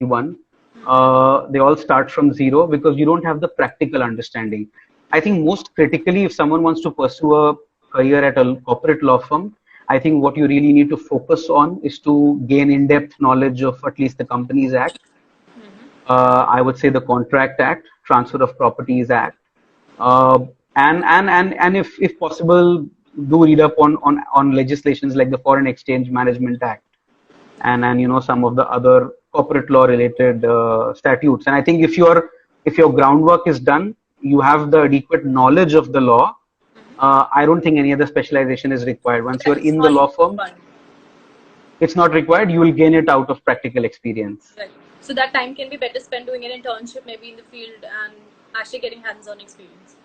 everyone. They all start from zero because you don't have the practical understanding. I think most critically, if someone wants to pursue a career at a corporate law firm, I think what you really need to focus on is to gain in-depth knowledge of at least the Companies Act. I would say the Contract Act, Transfer of Properties Act, uh, and if possible, do read up on legislations like the Foreign Exchange Management Act and some of the other corporate law related statutes. And I think if your groundwork is done, you have the adequate knowledge of the law. I don't think any other specialization is required. Once you're It's in the not law firm, fun. it's not required. You will gain it out of practical experience. Right. So that time can be better spent doing an internship maybe in the field and actually getting hands-on experience.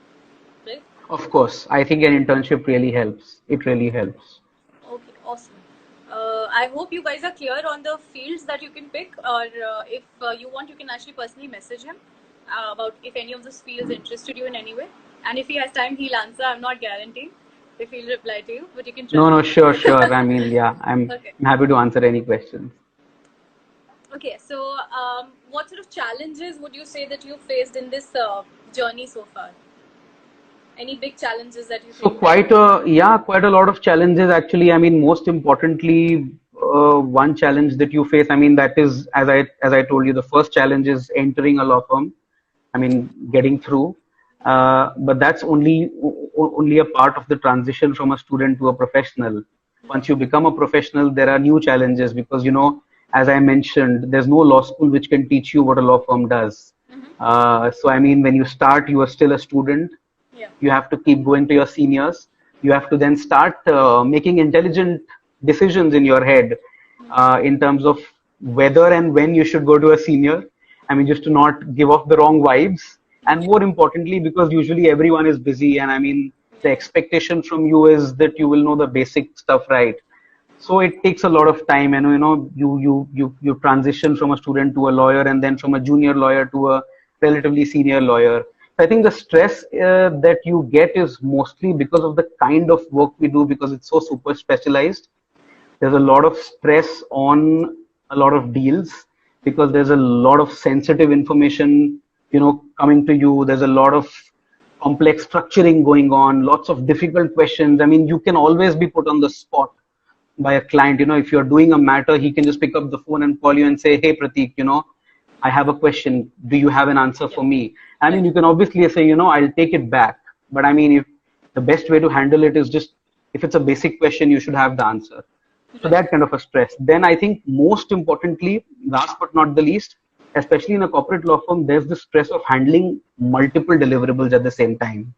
Right? Of course, I think an internship really helps. It really helps. Okay, awesome. I hope you guys are clear on the fields that you can pick, or if you want, you can actually personally message him about if any of those fields interested you in any way. And if he has time, he'll answer. I'm not guaranteeing if he'll reply to you, but you can try. No, sure. I mean, yeah, I'm Okay. happy to answer any questions. Okay, so what sort of challenges would you say that you faced in this journey so far? Any big challenges that you So think? quite a lot of challenges actually. I mean, most importantly, one challenge that you face. I mean, that is as I told you, the first challenge is entering a law firm. I mean, getting through. But that's only a part of the transition from a student to a professional. Once you become a professional, there are new challenges because as I mentioned, there's no law school which can teach you what a law firm does. So I mean, when you start, you are still a student. Yeah. You have to keep going to your seniors. You have to then start making intelligent decisions in your head in terms of whether and when you should go to a senior. I mean, just to not give off the wrong vibes. And more importantly, because usually everyone is busy, and I mean, the expectation from you is that you will know the basic stuff, right? So it takes a lot of time, and you transition from a student to a lawyer, and then from a junior lawyer to a relatively senior lawyer. So I think the stress that you get is mostly because of the kind of work we do, because it's so super specialized. There's a lot of stress on a lot of deals because there's a lot of sensitive information, coming to you. There's a lot of complex structuring going on, lots of difficult questions. I mean, you can always be put on the spot by a client. If you're doing a matter, he can just pick up the phone and call you and say, hey, Pratik, I have a question. Do you have an answer for me? I mean, you can obviously say, I'll take it back. But I mean, if the best way to handle it is just, if it's a basic question, you should have the answer. So that kind of a stress. Then I think most importantly, last but not the least, especially in a corporate law firm, there's the stress of handling multiple deliverables at the same time.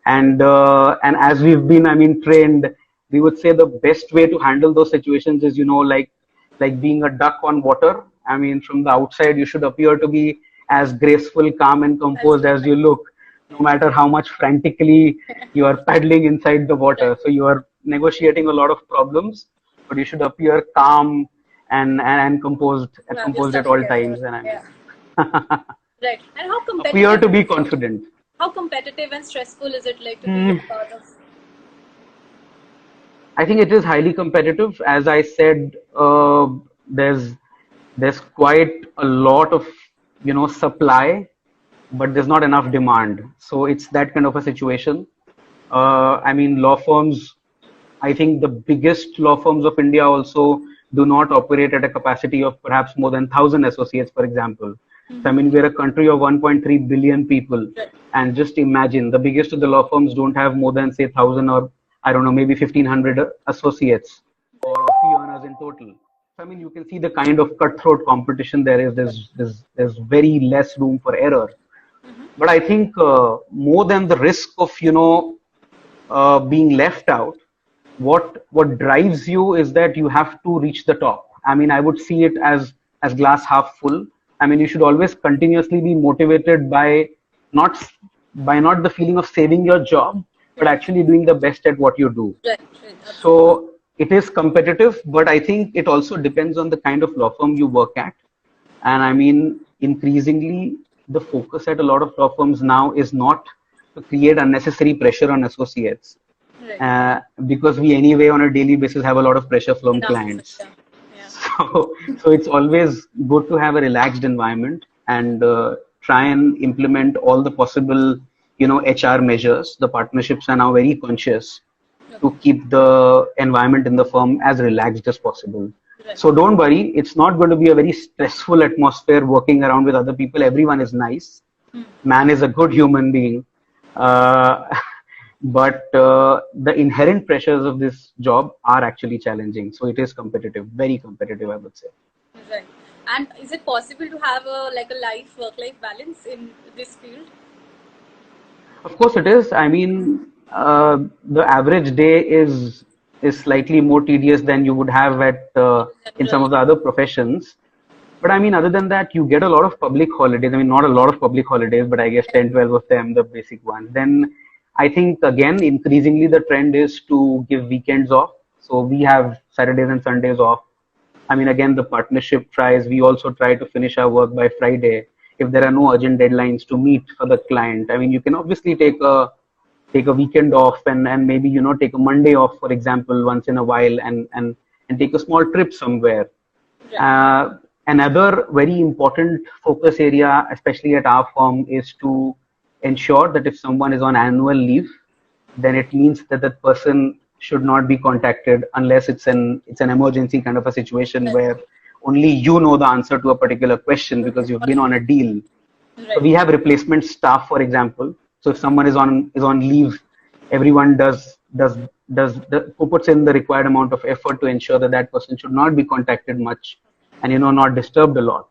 And as we've been, I mean, trained, we would say the best way to handle those situations is, like being a duck on water. I mean, from the outside, you should appear to be as graceful, calm, and composed as you look, no matter how much frantically you are paddling inside the water. So you are negotiating a lot of problems, but you should appear calm and composed at all times. And I mean, Right. And how competitive? appear to be confident. How competitive and stressful is it like to be a part of? I think it is highly competitive. As I said, there's quite a lot of supply, but there's not enough demand. So it's that kind of a situation. I mean, law firms, I think the biggest law firms of India also do not operate at a capacity of perhaps more than 1,000 associates, for example. So, I mean, we're a country of 1.3 billion people. And just imagine, the biggest of the law firms don't have more than, say, 1,000 or, I don't know, maybe 1,500 associates or fee earners in total. So, I mean, you can see the kind of cutthroat competition there is. There's very less room for error. But I think more than the risk of, being left out, what drives you is that you have to reach the top. I mean, I would see it as glass half full. I mean, you should always continuously be motivated by not the feeling of saving your job, but actually doing the best at what you do. Right. So it is competitive, but I think it also depends on the kind of law firm you work at. And I mean, increasingly, the focus at a lot of law firms now is not to create unnecessary pressure on associates. Right. Because we anyway on a daily basis have a lot of pressure from clients. So it's always good to have a relaxed environment and try and implement all the possible, HR measures. The partnerships are now very conscious to Okay. keep the environment in the firm as relaxed as possible. Right. So don't worry, it's not going to be a very stressful atmosphere working around with other people. Everyone is nice. Man is a good human being. Uh, but the inherent pressures of this job are actually challenging. So it is competitive, very competitive, I would say. Right. And is it possible to have a life work life balance in this field? Of course, it is. I mean, the average day is slightly more tedious than you would have at in some General. of the other professions. But I mean, other than that, you get a lot of public holidays. I mean, not a lot of public holidays, but I guess 10, 12 of them, the basic ones. Then I think, again, increasingly the trend is to give weekends off. So we have Saturdays and Sundays off. I mean, again, the partnership tries, we also try to finish our work by Friday. If there are no urgent deadlines to meet for the client, I mean, you can obviously take a weekend off and maybe, take a Monday off, for example, once in a while and take a small trip somewhere. Right. Another very important focus area, especially at our firm, is to ensure that if someone is on annual leave, then it means that that person should not be contacted unless it's an emergency kind of a situation Right. where only you know the answer to a particular question because you've been on a deal. So we Right. have replacement staff, for example. So if someone is on leave, everyone puts in the required amount of effort to ensure that that person should not be contacted much and not disturbed a lot.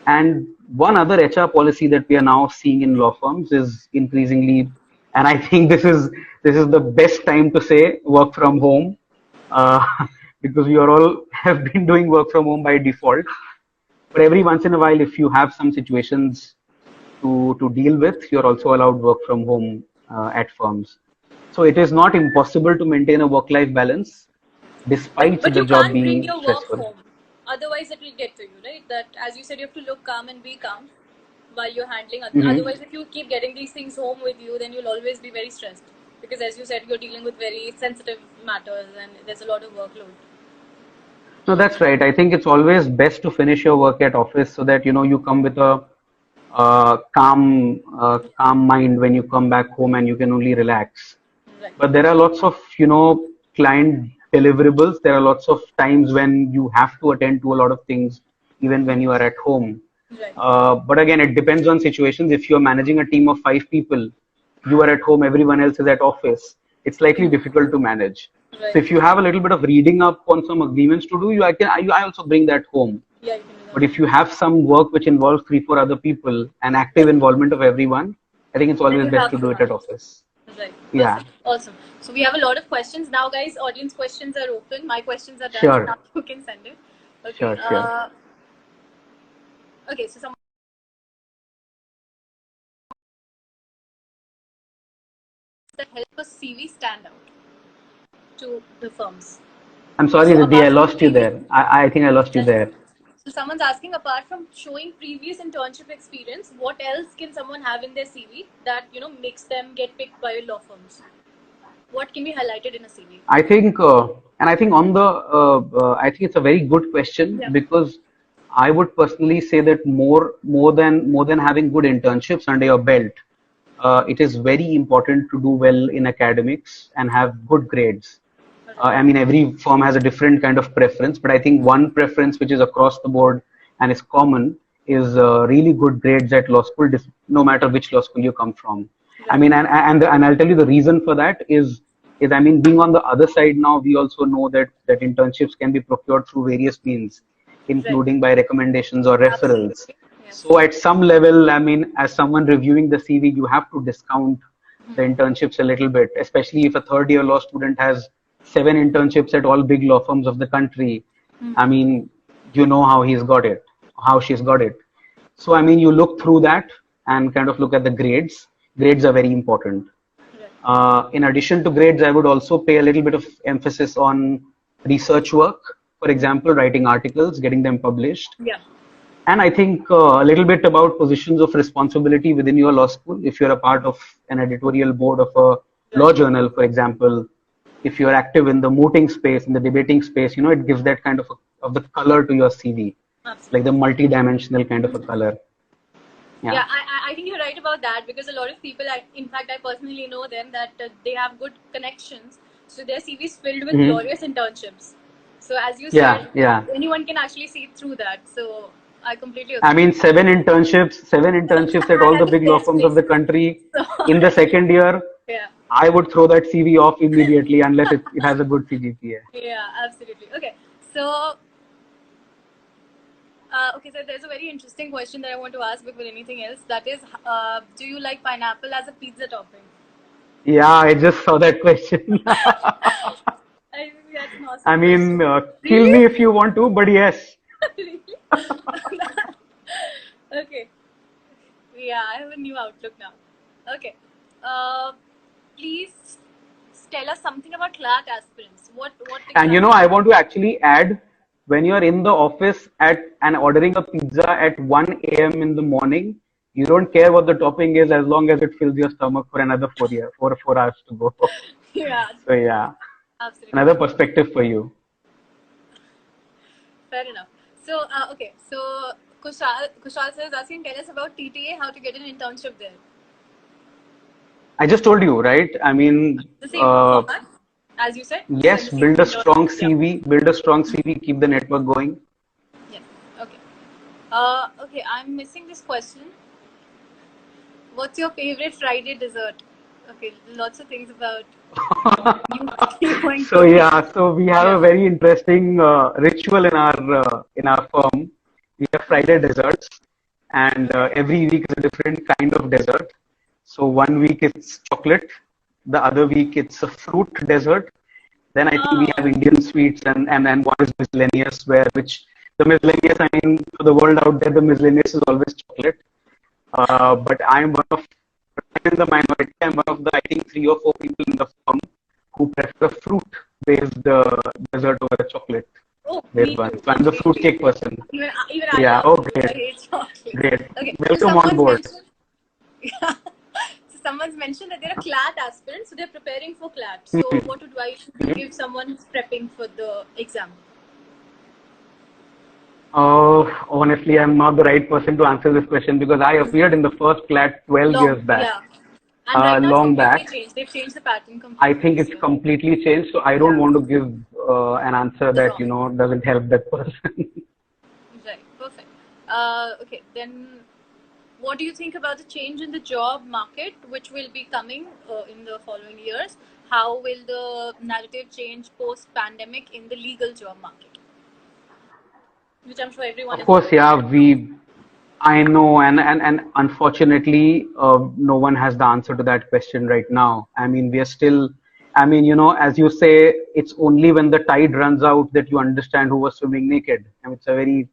And one other HR policy that we are now seeing in law firms is increasingly, and I think this is the best time to say work from home, uh, because we are all have been doing work from home by default. But every once in a while, if you have some situations to deal with, you're also allowed work from home at firms. So it is not impossible to maintain a work-life balance despite But the you job can't bring being your work stressful. home. Otherwise, it will get to you, right? That, as you said, you have to look calm and be calm while you're handling. Hmm. Otherwise, if you keep getting these things home with you, then you'll always be very stressed. Because, as you said, you're dealing with very sensitive matters and there's a lot of workload. No, that's right. I think it's always best to finish your work at office so that you come with a calm mind when you come back home and you can only relax. Right. But there are lots of client deliverables. There are lots of times when you have to attend to a lot of things even when you are at home. Right. But again, it depends on situations. If you're managing a team of 5 people, you are at home, everyone else is at office, it's slightly difficult to manage. So Right. if you have a little bit of reading up on some agreements to do, I also bring that home. Yeah, you can do But that. if you have some work which involves 3, 4 other people and active involvement of everyone, I think it's Then always you best have to to do it at manage. office. Right. Yeah, Perfect. Awesome. So we have a lot of questions now, guys. Audience questions are open. My questions are done. sure, Now you can send it. Okay. sure. Okay. So some that help a CV stand out to the firms. I'm sorry, So Riddhi, I apart from the lost you previous, there. I think I lost you that's there. okay. So someone's asking, apart from showing previous internship experience, what else can someone have in their CV that makes them get picked by law firms? What can be highlighted in a CV? I think, and I think I think it's a very good question Yeah. because I would personally say that more than having good internships under your belt, it is very important to do well in academics and have good grades. Alright. I mean, every firm has a different kind of preference, but I think one preference which is across the board and is common is really good grades at law school, no matter which law school you come from. I Right. mean, and I'll tell you the reason for that is I mean, being on the other side now, we also know that internships can be procured through various means, Right. including by recommendations or referrals. Absolutely. Yes. So at some level, I mean, as someone reviewing the CV, you have to discount the internships a little bit, especially if a third year law student has 7 internships at all big law firms of the country. I mean, you know how he's got it, how she's got it. So, I mean, you look through that and kind of look at the grades. Grades are very important. Right. In addition to grades, I would also pay a little bit of emphasis on research work. For example, writing articles, getting them published. Yeah. And I think a little bit about positions of responsibility within your law school. If you're a part of an editorial board of a law journal, for example, if you're active in the mooting space, in the debating space, it gives that kind of of the color to your CV, Absolutely. like the multi-dimensional kind of a color. Yeah, I think you're right about that, because a lot of people, in fact, I personally know them, that they have good connections. So their CV is filled with glorious internships. So as you said, anyone can actually see through that. So I completely agree. I mean, seven internships at all the big law firms of the country in the second year. Yeah. I would throw that CV off immediately unless it has a good CGPA. Yeah, absolutely. Okay, so so there's a very interesting question that I want to ask before anything else. That is, do you like pineapple as a pizza topping? Yeah, I just saw that question. I think that's an awesome I mean, kill Really? me if you want to, but yes. Really? Okay. Yeah, I have a new outlook now. Okay. Please tell us something about CLAT aspirants. What? And you know, I want to actually add, when you're in the office and ordering a pizza at 1 a.m. in the morning, you don't care what the topping is as long as it fills your stomach for another 4 hours to go. Yeah. So yeah, absolutely. Another perspective for you. Fair enough. So okay, so Kushal says, asking, tell us about TTA, how to get an internship there. I just told you, right? I mean, the same format, as you said. Yes, build a strong CV. Build a strong CV. Keep the network going. Yes. Okay. Okay. I'm missing this question. What's your favorite Friday dessert? Okay, lots of things about you. So yeah, so we have a very interesting ritual in our firm. We have Friday desserts, and every week is a different kind of dessert. So one week it's chocolate, the other week it's a fruit dessert. Then I think we have Indian sweets, and one is miscellaneous, which the miscellaneous, I mean, for the world out there, the miscellaneous is always chocolate. But I'm in the minority. I'm one of the, I think, 3 or 4 people in the firm who prefer fruit-based dessert over a chocolate. Oh, one. So I'm the fruitcake person. Even yeah. I great. I hate chocolate. Great. Okay. Welcome on board. So someone's mentioned that they're a CLAT aspirant, so they're preparing for CLAT. So what advice would you give someone who's prepping for the exam? Honestly, I'm not the right person to answer this question, because I appeared in the first CLAT 12 years back. Yeah. And right now long it's completely back. changed. They've changed the pattern completely. I think it's completely changed, so I don't want to give an answer that doesn't help that person. Right. Perfect. Okay. Then, what do you think about the change in the job market, which will be coming in the following years? How will the narrative change post-pandemic in the legal job market? Which I'm sure everyone. Of course, yeah. I know, and unfortunately, no one has the answer to that question right now. I mean, we are still. I mean, as you say, it's only when the tide runs out that you understand who was swimming naked. I mean, it's a very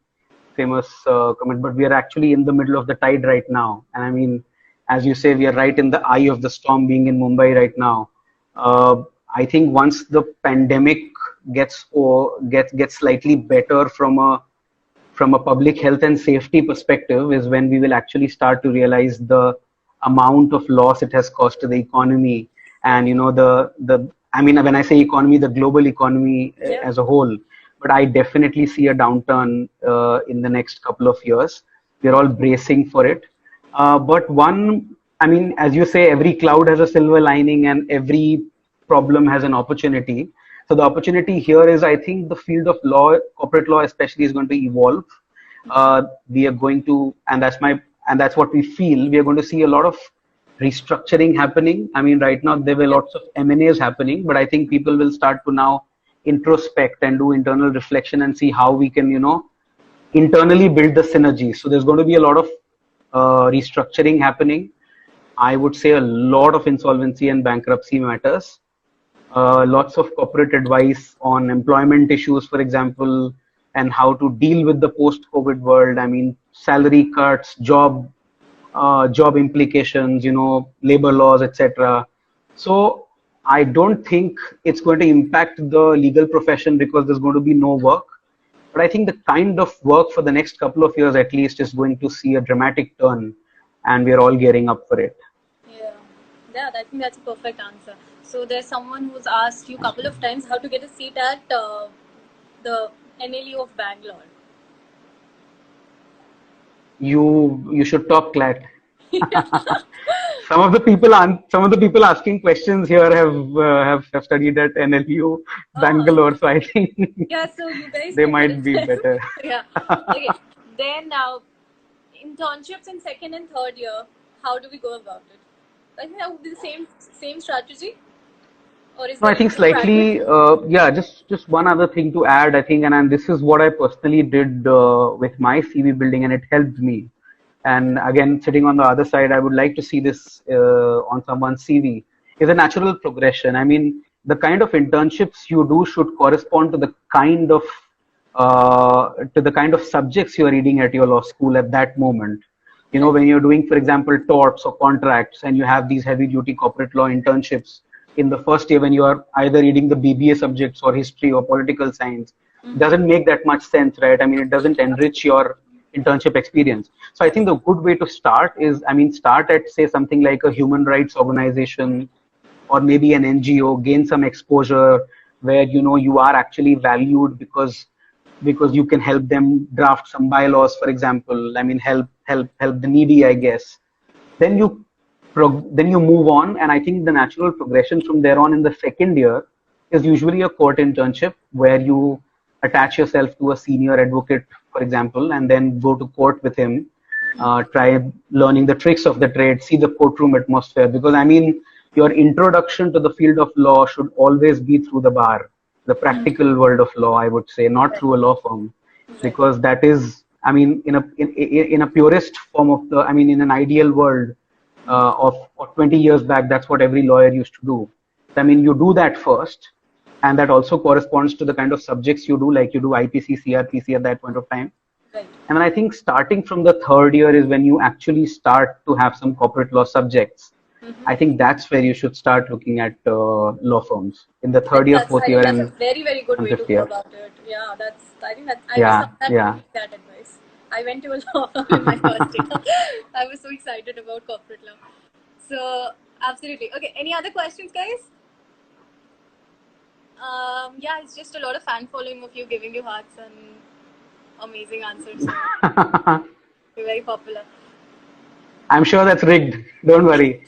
famous comment, but we are actually in the middle of the tide right now. And I mean, as you say, we are right in the eye of the storm, being in Mumbai right now. I think once the pandemic gets slightly better from a public health and safety perspective, is when we will actually start to realize the amount of loss it has caused to the economy. And I mean, when I say economy, the global economy as a whole. But I definitely see a downturn in the next couple of years. We're all bracing for it. But I mean, as you say, every cloud has a silver lining, and every problem has an opportunity. So the opportunity here is, I think, the field of law, corporate law especially, is going to evolve. We are going to, and that's what we feel. We are going to see a lot of restructuring happening. I mean, right now there were lots of M&As happening, but I think people will start to now introspect and do internal reflection and see how we can, internally build the synergy. So there's going to be a lot of restructuring happening. I would say a lot of insolvency and bankruptcy matters. Lots of corporate advice on employment issues, for example, and how to deal with the post-COVID world. I mean, salary cuts, job implications, labor laws, etc. So I don't think it's going to impact the legal profession, because there's going to be no work. But I think the kind of work for the next couple of years at least is going to see a dramatic turn, and we're all gearing up for it. Yeah, I think that's a perfect answer. So there's someone who's asked you a couple of times how to get a seat at the NLU of Bangalore? You should top CLAT. Some of the people asking questions here have studied at NLU Oh, Bangalore, so I think yeah. So you guys they can might help be them. better. Yeah. Okay. Then now, internships in second and third year. How do we go about it? I think that would be the same strategy, or is No, there I think anything practical? slightly, yeah, just one other thing to add, I think, and this is what I personally did with my CV building, and it helped me. And again, sitting on the other side, I would like to see this on someone's CV is a natural progression. I mean, the kind of internships you do should correspond to the kind of subjects you are reading at your law school at that moment. You know, Right. when you're doing, for example, torts or contracts, and you have these heavy duty corporate law internships in the first year when you are either reading the BBA subjects or history or political science, doesn't make that much sense, right? I mean, it doesn't enrich your internship experience. So I think the good way to start is, I mean, start at, say, something like a human rights organization or maybe an NGO, gain some exposure where you know you are actually valued because you can help them draft some bylaws, for example. I mean, help the needy, I guess. Then then you move on, and I think the natural progression from there on in the second year is usually a court internship where you attach yourself to a senior advocate, for example, and then go to court with him, try learning the tricks of the trade, see the courtroom atmosphere. Because I mean, your introduction to the field of law should always be through the bar, the practical world of law, I would say, not Right. through a law firm, Right. because that is, I mean, in a purest form of the, I mean, in an ideal world of 20 years back, that's what every lawyer used to do. I mean, you do that first, and that also corresponds to the kind of subjects you do, like you do IPC, CRPC at that point of time. Right. And then I think starting from the third year is when you actually start to have some corporate law subjects. I think that's where you should start looking at law firms in the third year, fourth I year, think that's a very, very good and way to fifth go year. about it. Yeah, that's. I think that I wish Yeah, someone had given yeah. me that advice. I went to a law firm in my first year. I was so excited about corporate law. So absolutely. Okay. Any other questions, guys? Yeah, it's just a lot of fan following of you giving you hearts and amazing answers. So you're very popular. I'm sure that's rigged. Don't worry.